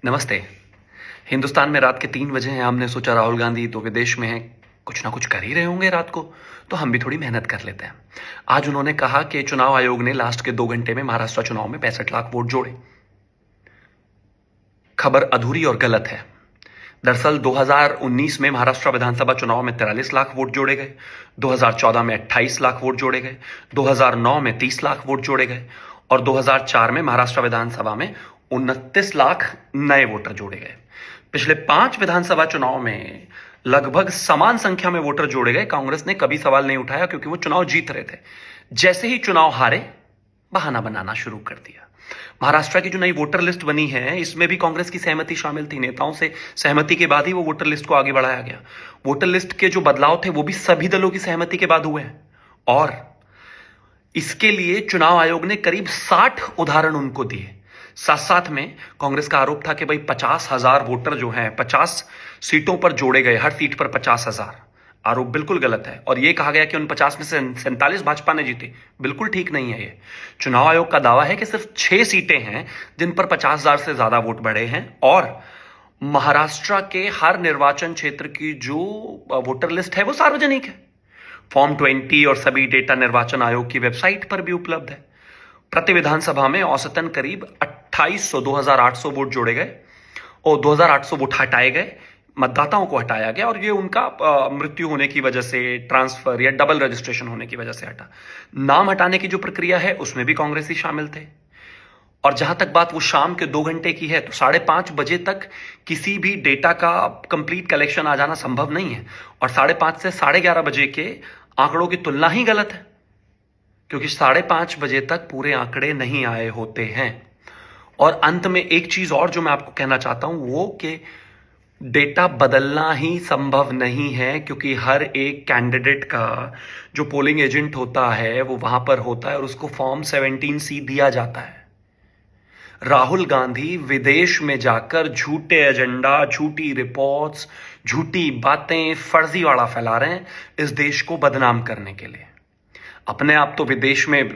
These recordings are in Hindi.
नमस्ते। हिंदुस्तान में रात के 3 बजे हैं। हमने सोचा राहुल गांधी तो विदेश में हैं, कुछ ना कुछ कर ही रहे होंगे रात को, तो हम भी थोड़ी मेहनत कर लेते हैं। आज उन्होंने कहा कि चुनाव आयोग ने लास्ट के 2 घंटे में महाराष्ट्र चुनाव में 65 लाख वोट जोड़े। खबर अधूरी और गलत है। दरअसल 2019 में महाराष्ट्र विधानसभा चुनाव में 43 लाख वोट जोड़े गए, 2014 में 28 लाख वोट जोड़े गए, 2009 में 30 लाख वोट जोड़े गए और 2004 में महाराष्ट्र विधानसभा में 29 लाख नए वोटर जोड़े गए। पिछले 5 विधानसभा चुनाव में लगभग समान संख्या में वोटर जोड़े गए। कांग्रेस ने कभी सवाल नहीं उठाया क्योंकि वो चुनाव जीत रहे थे। जैसे ही चुनाव हारे, बहाना बनाना शुरू कर दिया। महाराष्ट्र की जो नई वोटर लिस्ट बनी है, इसमें भी कांग्रेस की सहमति शामिल थी। नेताओं से सहमति के बाद ही वो वोटर लिस्ट को आगे बढ़ाया गया। वोटर लिस्ट के जो बदलाव थे वो भी सभी दलों की सहमति के बाद हुए हैं और इसके लिए चुनाव आयोग ने करीब 60 उदाहरण उनको दिए। साथ साथ में कांग्रेस का आरोप था कि भाई 50,000 वोटर जो हैं 50 सीटों पर जोड़े गए, हर सीट पर 50,000। आरोप बिल्कुल गलत है और यह कहा गया कि उन 50 में से 47 भाजपा ने जीती। बिल्कुल ठीक नहीं है ये। चुनाव आयोग का दावा है कि सिर्फ 6 सीटें हैं जिन पर 50,000 से ज्यादा वोट बढ़े हैं और महाराष्ट्र के हर निर्वाचन क्षेत्र की जो वोटर लिस्ट है वो सार्वजनिक है। फॉर्म 20 और सभी डेटा निर्वाचन आयोग की वेबसाइट पर भी उपलब्ध है। प्रति विधानसभा में औसतन करीब 2800 2800 वोट जोड़े गए और 2800 वोट हटाए गए, मतदाताओं को हटाया गया और ये उनका मृत्यु होने की वजह से, ट्रांसफर या डबल रजिस्ट्रेशन होने की वजह से हटा। नाम हटाने की जो प्रक्रिया है उसमें भी कांग्रेसी शामिल थे। और जहां तक बात वो शाम के 2 घंटे की है, तो 5:30 बजे तक किसी भी डेटा का कंप्लीट कलेक्शन आ जाना संभव नहीं है और 5:30 से 11:30 बजे के आंकड़ों की तुलना ही गलत है क्योंकि 5:30 बजे तक पूरे आंकड़े नहीं आए होते हैं। और अंत में एक चीज और जो मैं आपको कहना चाहता हूं वो कि डेटा बदलना ही संभव नहीं है क्योंकि हर एक कैंडिडेट का जो पोलिंग एजेंट होता है वो वहां पर होता है और उसको फॉर्म 17C दिया जाता है। राहुल गांधी विदेश में जाकर झूठे एजेंडा, झूठी रिपोर्ट्स, झूठी बातें, फर्जीवाड़ा फैला रहे हैं इस देश को बदनाम करने के लिए। अपने आप तो विदेश में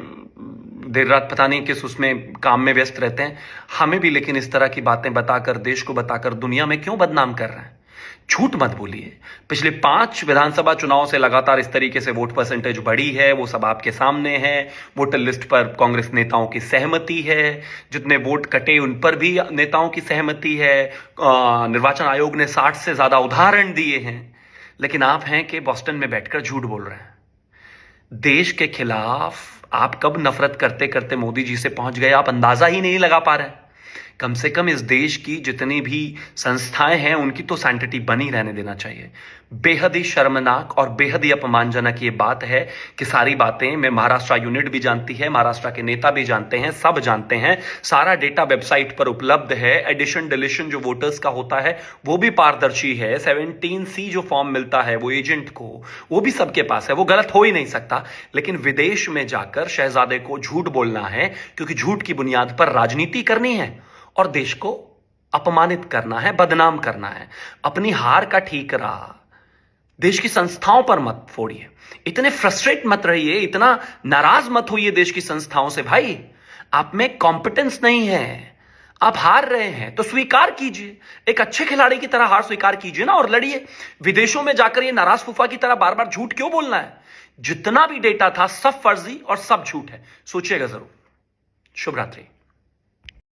देर रात पता नहीं किस उसमें काम में व्यस्त रहते हैं, हमें भी लेकिन इस तरह की बातें बताकर, देश को बताकर दुनिया में क्यों बदनाम कर रहे हैं? झूठ मत बोलिए। पिछले 5 विधानसभा चुनाव से लगातार इस तरीके से वोट परसेंटेज बढ़ी है, वो सब आपके सामने है। वोटर लिस्ट पर कांग्रेस नेताओं की सहमति है, जितने वोट कटे उन पर भी नेताओं की सहमति है। निर्वाचन आयोग ने 60 से ज्यादा उदाहरण दिए हैं, लेकिन आप हैं कि बॉस्टन में बैठकर झूठ बोल रहे हैं। देश के खिलाफ आप कब नफरत करते करते मोदी जी से पहुंच गए, आप अंदाजा ही नहीं लगा पा रहे। कम से कम इस देश की जितनी भी संस्थाएं हैं उनकी तो सैंक्टिटी बनी रहने देना चाहिए। बेहद ही शर्मनाक और बेहद ही अपमानजनक ये बात है कि सारी बातें मैं महाराष्ट्र यूनिट भी जानती है, महाराष्ट्र के नेता भी जानते हैं, सब जानते हैं। सारा डेटा वेबसाइट पर उपलब्ध है। एडिशन डिलीशन जो वोटर्स का होता है वो भी पारदर्शी है। 17C जो फॉर्म मिलता है वो एजेंट को, वो भी सबके पास है, वो गलत हो ही नहीं सकता। लेकिन विदेश में जाकर शहजादे को झूठ बोलना है क्योंकि झूठ की बुनियाद पर राजनीति करनी है और देश को अपमानित करना है, बदनाम करना है। अपनी हार का ठीकरा देश की संस्थाओं पर मत फोड़िए। इतने फ्रस्ट्रेट मत रहिए, इतना नाराज मत होइए देश की संस्थाओं से। भाई, आप में कॉम्पिटेंस नहीं है, आप हार रहे हैं तो स्वीकार कीजिए। एक अच्छे खिलाड़ी की तरह हार स्वीकार कीजिए ना और लड़िए। विदेशों में जाकर ये नाराज फूफा की तरह बार बार झूठ क्यों बोलना है? जितना भी डेटा था सब फर्जी और सब झूठ है। सोचिएगा जरूर। शुभ रात्रि।